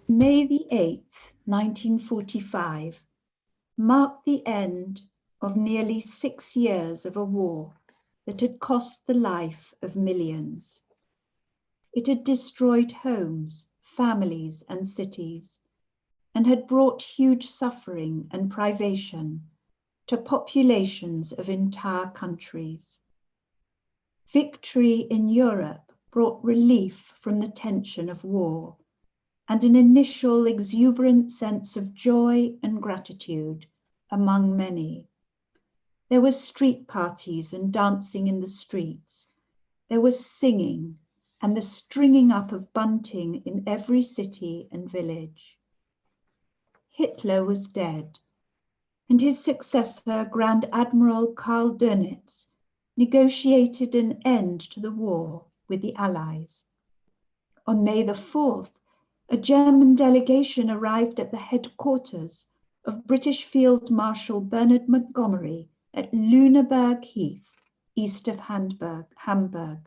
May the 8th, 1945, marked the end of nearly 6 years of a war that had cost the life of millions. It had destroyed homes, families, and cities, and had brought huge suffering and privation to populations of entire countries. Victory in Europe brought relief from the tension of war and an initial exuberant sense of joy and gratitude among many. There were street parties and dancing in the streets. There was singing and the stringing up of bunting in every city and village. Hitler was dead, and his successor, Grand Admiral Karl Dönitz, negotiated an end to the war with the Allies. On May the 4th, a German delegation arrived at the headquarters of British Field Marshal Bernard Montgomery at Lüneburg Heath, east of Hamburg.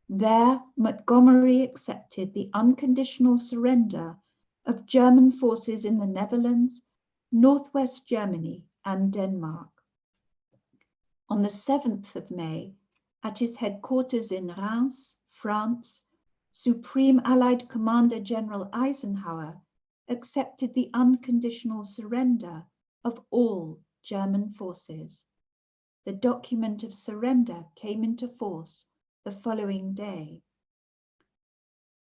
There, Montgomery accepted the unconditional surrender of German forces in the Netherlands, Northwest Germany, and Denmark. On the 7th of May, at his headquarters in Reims, France, Supreme Allied Commander General Eisenhower accepted the unconditional surrender of all German forces. The document of surrender came into force the following day.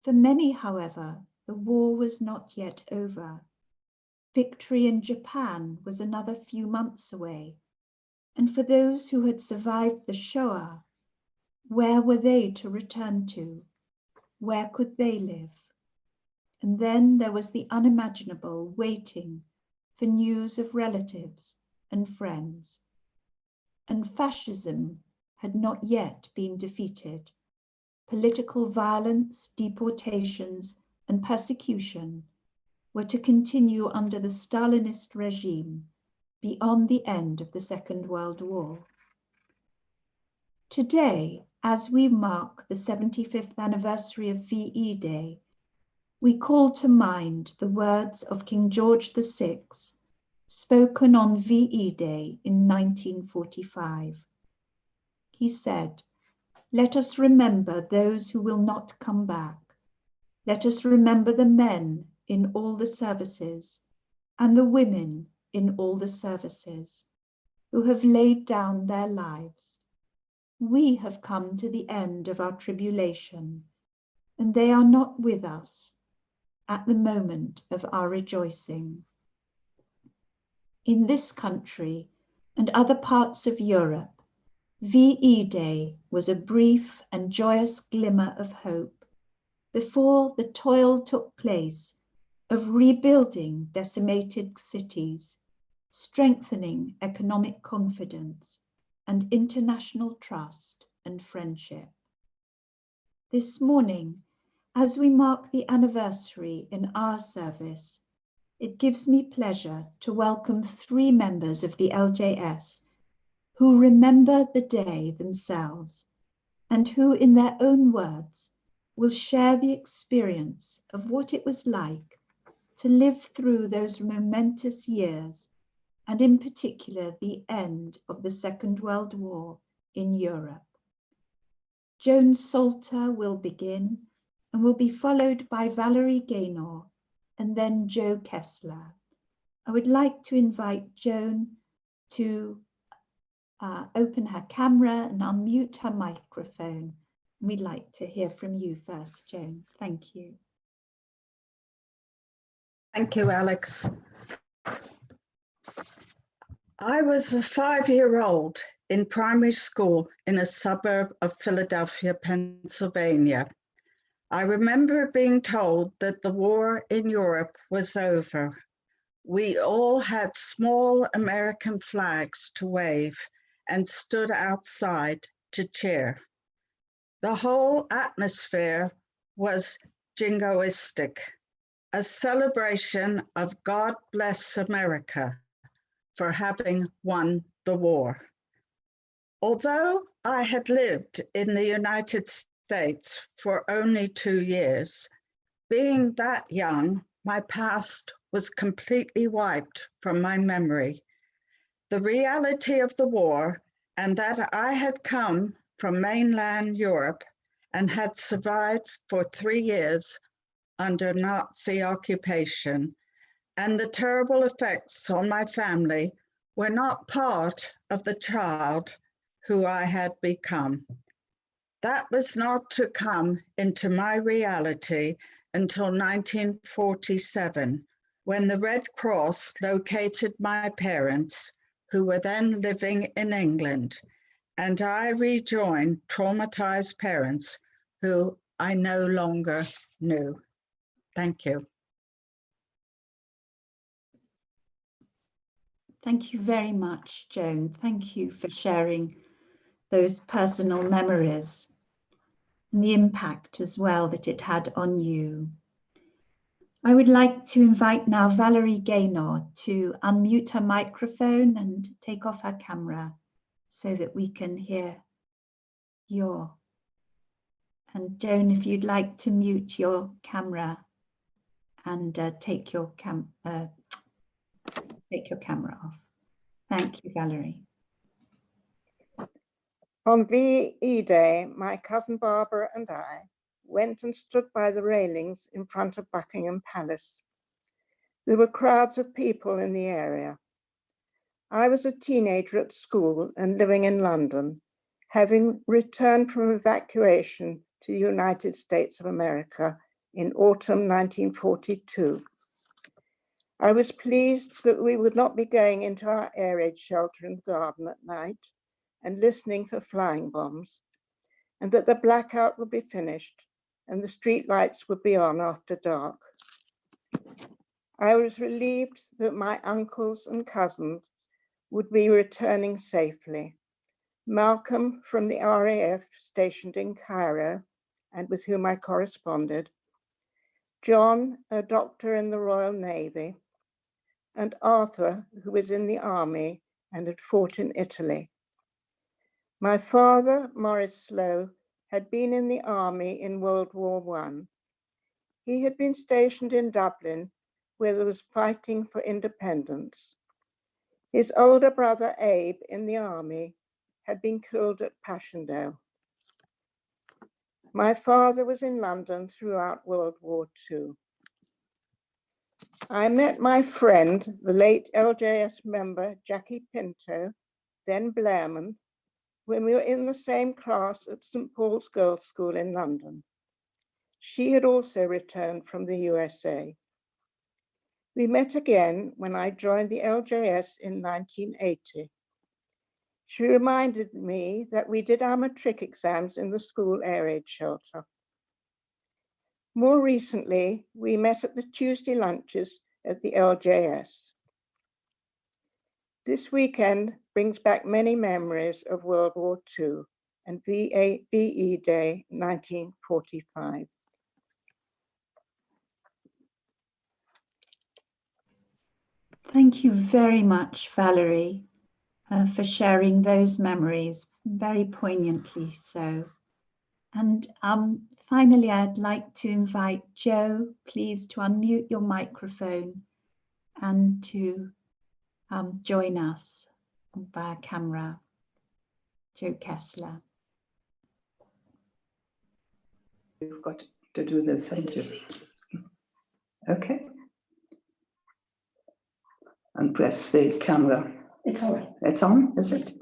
For many, however, the war was not yet over. Victory in Japan was another few months away, and for those who had survived the Shoah, where were they to return to? Where could they live? And then there was the unimaginable waiting for news of relatives and friends. And fascism had not yet been defeated. Political violence, deportations, and persecution were to continue under the Stalinist regime beyond the end of the Second World War. Today, as we mark the 75th anniversary of VE Day, we call to mind the words of King George VI, spoken on VE Day in 1945. He said, "Let us remember those who will not come back. Let us remember the men in all the services and the women in all the services who have laid down their lives. We have come to the end of our tribulation, and they are not with us at the moment of our rejoicing." In this country and other parts of Europe, VE Day was a brief and joyous glimmer of hope before the toil took place of rebuilding decimated cities, strengthening economic confidence, and international trust and friendship. This morning, as we mark the anniversary in our service, it gives me pleasure to welcome 3 members of the LJS who remember the day themselves and who, in their own words, will share the experience of what it was like to live through those momentous years, and in particular the end of the Second World War in Europe. Joan Salter will begin and will be followed by Valerie Gaynor and then Joe Kessler. I would like to invite Joan to open her camera and unmute her microphone. We'd like to hear from you first, Joan. Thank you. Thank you, Alex. I was a 5-year-old in primary school in a suburb of Philadelphia, Pennsylvania. I remember being told that the war in Europe was over. We all had small American flags to wave and stood outside to cheer. The whole atmosphere was jingoistic, a celebration of God bless America for having won the war. Although I had lived in the United States for only 2 years, Being that young, my past was completely wiped from my memory. The reality of the war and that I had come from mainland Europe and had survived for 3 years under Nazi occupation, and the terrible effects on my family were not part of the child who I had become. That was not to come into my reality until 1947, when the Red Cross located my parents, who were then living in England, and I rejoined traumatized parents who I no longer knew. Thank you. Thank you very much, Joan. Thank you for sharing those personal memories and the impact as well that it had on you. I would like to invite now Valerie Gaynor to unmute her microphone and take off her camera so that we can hear your. And Joan, if you'd like to mute your camera and take your camera off. Thank you, Valerie. On VE Day, my cousin Barbara and I went and stood by the railings in front of Buckingham Palace. There were crowds of people in the area. I was a teenager at school and living in London, having returned from evacuation to the United States of America in autumn 1942. I was pleased that we would not be going into our air raid shelter in the garden at night and listening for flying bombs, and that the blackout would be finished and the street lights would be on after dark. I was relieved that my uncles and cousins would be returning safely. Malcolm from the RAF stationed in Cairo and with whom I corresponded, John, a doctor in the Royal Navy, and Arthur, who was in the army and had fought in Italy. My father, Maurice Slowe, had been in the army in World War I. He had been stationed in Dublin, where there was fighting for independence. His older brother, Abe, in the army, had been killed at Passchendaele. My father was in London throughout World War II. I met my friend, the late LJS member, Jackie Pinto, then Blairman, when we were in the same class at St. Paul's Girls' School in London. She had also returned from the USA. We met again when I joined the LJS in 1980. She reminded me that we did our matric exams in the school air raid shelter. More recently, we met at the Tuesday lunches at the LJS. This weekend brings back many memories of World War II and VE Day 1945. Thank you very much, Valerie, for sharing those memories, very poignantly so. And finally, I'd like to invite Joe, please, to unmute your microphone and to join us via camera. Joe Kessler. You've got to do this, haven't you? Okay. And press the camera. It's on. It's on, is it?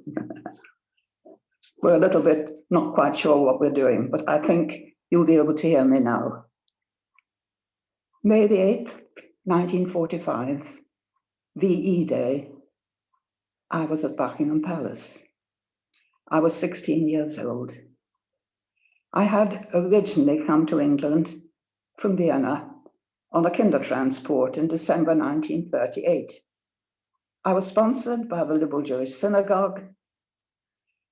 We're a little bit not quite sure what we're doing, but I think you'll be able to hear me now. May the 8th, 1945, VE Day, I was at Buckingham Palace. I was 16 years old. I had originally come to England from Vienna on a Kindertransport in December 1938. I was sponsored by the Liberal Jewish Synagogue.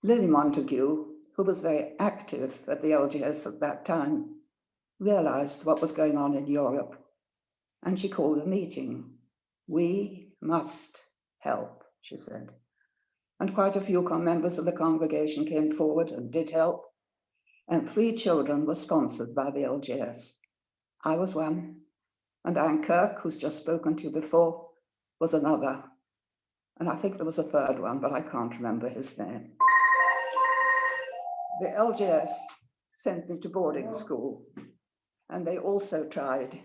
Lily Montague, who was very active at the LGS at that time, realized what was going on in Europe, and she called a meeting. We must help, she said. And quite a few members of the congregation came forward and did help, and 3 children were sponsored by the LGS. I was one, and Anne Kirk, who's just spoken to you before, was another. And I think there was a third one, but I can't remember his name. The LGS sent me to boarding school, and they also tried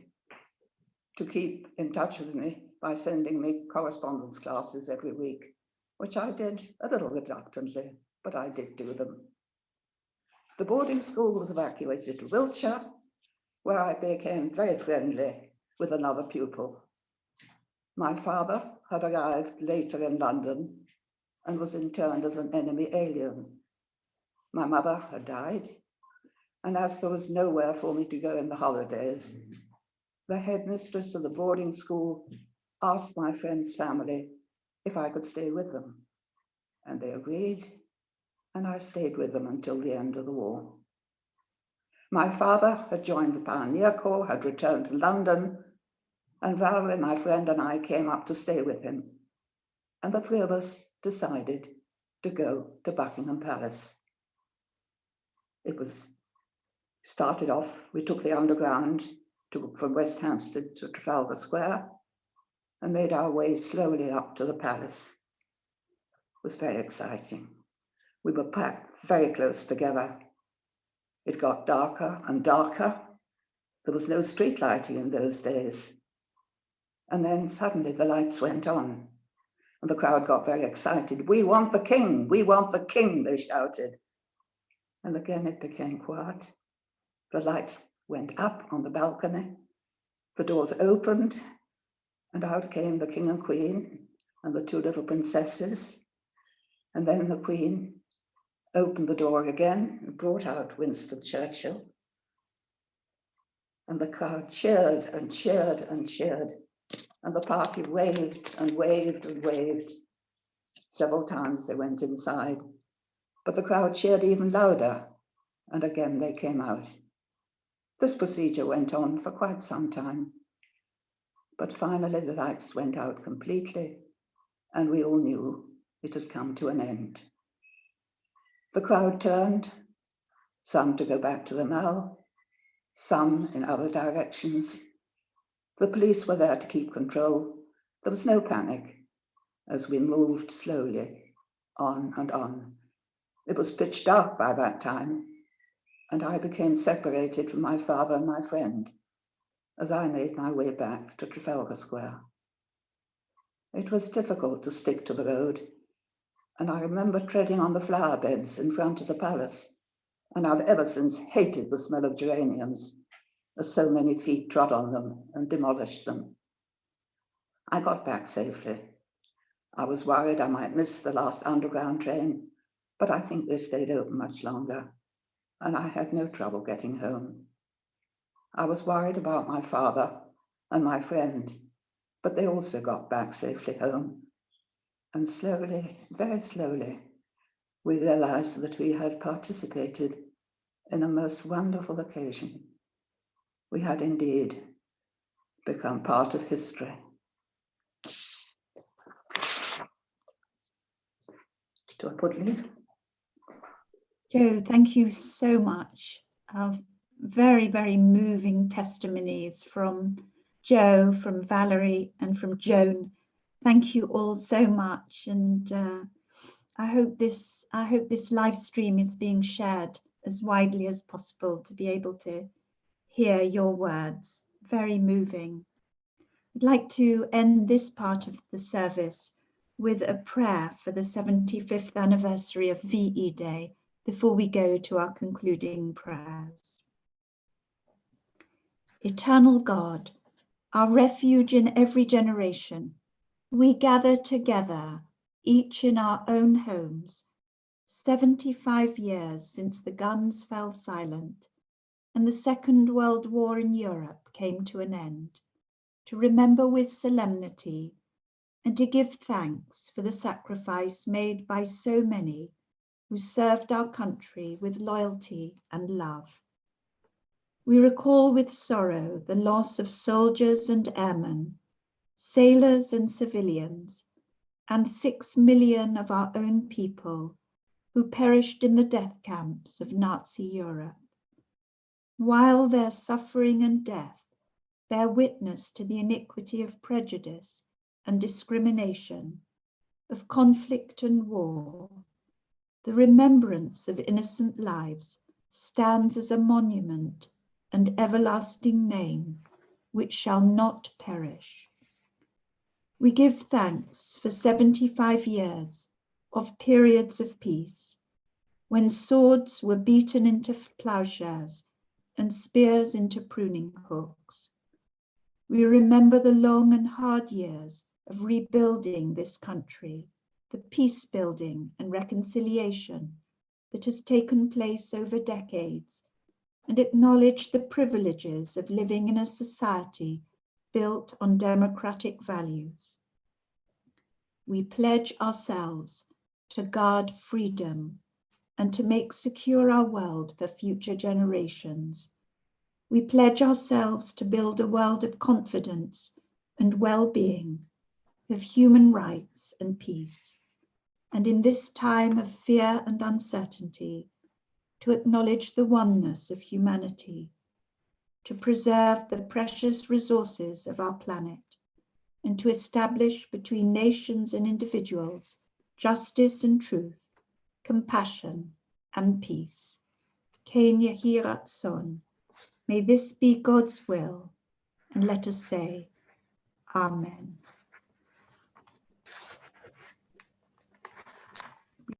to keep in touch with me by sending me correspondence classes every week, which I did a little reluctantly, but I did do them. The boarding school was evacuated to Wiltshire, where I became very friendly with another pupil. My father had arrived later in London and was interned as an enemy alien. My mother had died, and as there was nowhere for me to go in the holidays, the headmistress of the boarding school asked my friend's family if I could stay with them, and they agreed, and I stayed with them until the end of the war. My father had joined the Pioneer Corps, had returned to London, and Valerie, my friend, and I came up to stay with him, and the three of us decided to go to Buckingham Palace. It was started off, we took the underground from West Hampstead to Trafalgar Square and made our way slowly up to the palace. It was very exciting. We were packed very close together. It got darker and darker. There was no street lighting in those days. And then suddenly the lights went on and the crowd got very excited. "We want the king, we want the king," they shouted. And again it became quiet. The lights went up on the balcony. The doors opened and out came the king and queen and the two little princesses. And then the queen opened the door again and brought out Winston Churchill. And the crowd cheered and cheered and cheered. And the party waved and waved and waved. Several times they went inside, but the crowd cheered even louder. And again they came out. This procedure went on for quite some time. But finally the lights went out completely, and we all knew it had come to an end. The crowd turned, some to go back to the Mall, some in other directions. The police were there to keep control. There was no panic as we moved slowly on and on. It was pitch dark by that time, and I became separated from my father and my friend as I made my way back to Trafalgar Square. It was difficult to stick to the road, and I remember treading on the flower beds in front of the palace, and I've ever since hated the smell of geraniums, as so many feet trod on them and demolished them. I got back safely. I was worried I might miss the last underground train, but I think they stayed open much longer, and I had no trouble getting home. I was worried about my father and my friend, but they also got back safely home. And slowly, very slowly, we realized that we had participated in a most wonderful occasion. We had indeed become part of history. Do I put leave? Joe, thank you so much. Very, very moving testimonies from Joe, from Valerie, and from Joan. Thank you all so much, and I hope this live stream is being shared as widely as possible to be able to hear your words. Very moving. I'd like to end this part of the service with a prayer for the 75th anniversary of VE Day before we go to our concluding prayers. Eternal God, our refuge in every generation, we gather together, each in our own homes, 75 years since the guns fell silent and the Second World War in Europe came to an end, to remember with solemnity and to give thanks for the sacrifice made by so many who served our country with loyalty and love. We recall with sorrow the loss of soldiers and airmen, sailors and civilians, and 6 million of our own people who perished in the death camps of Nazi Europe. While their suffering and death bear witness to the iniquity of prejudice and discrimination, of conflict and war, the remembrance of innocent lives stands as a monument and everlasting name which shall not perish. We give thanks for 75 years of periods of peace, when swords were beaten into plowshares and spears into pruning hooks. We remember the long and hard years of rebuilding this country, the peace building and reconciliation that has taken place over decades, and acknowledge the privileges of living in a society built on democratic values. We pledge ourselves to guard freedom and to make secure our world for future generations. We pledge ourselves to build a world of confidence and well-being, of human rights and peace. And in this time of fear and uncertainty, to acknowledge the oneness of humanity, to preserve the precious resources of our planet, and to establish between nations and individuals justice and truth, compassion and peace. Ken Yehi Ratzon. May this be God's will, and let us say, Amen.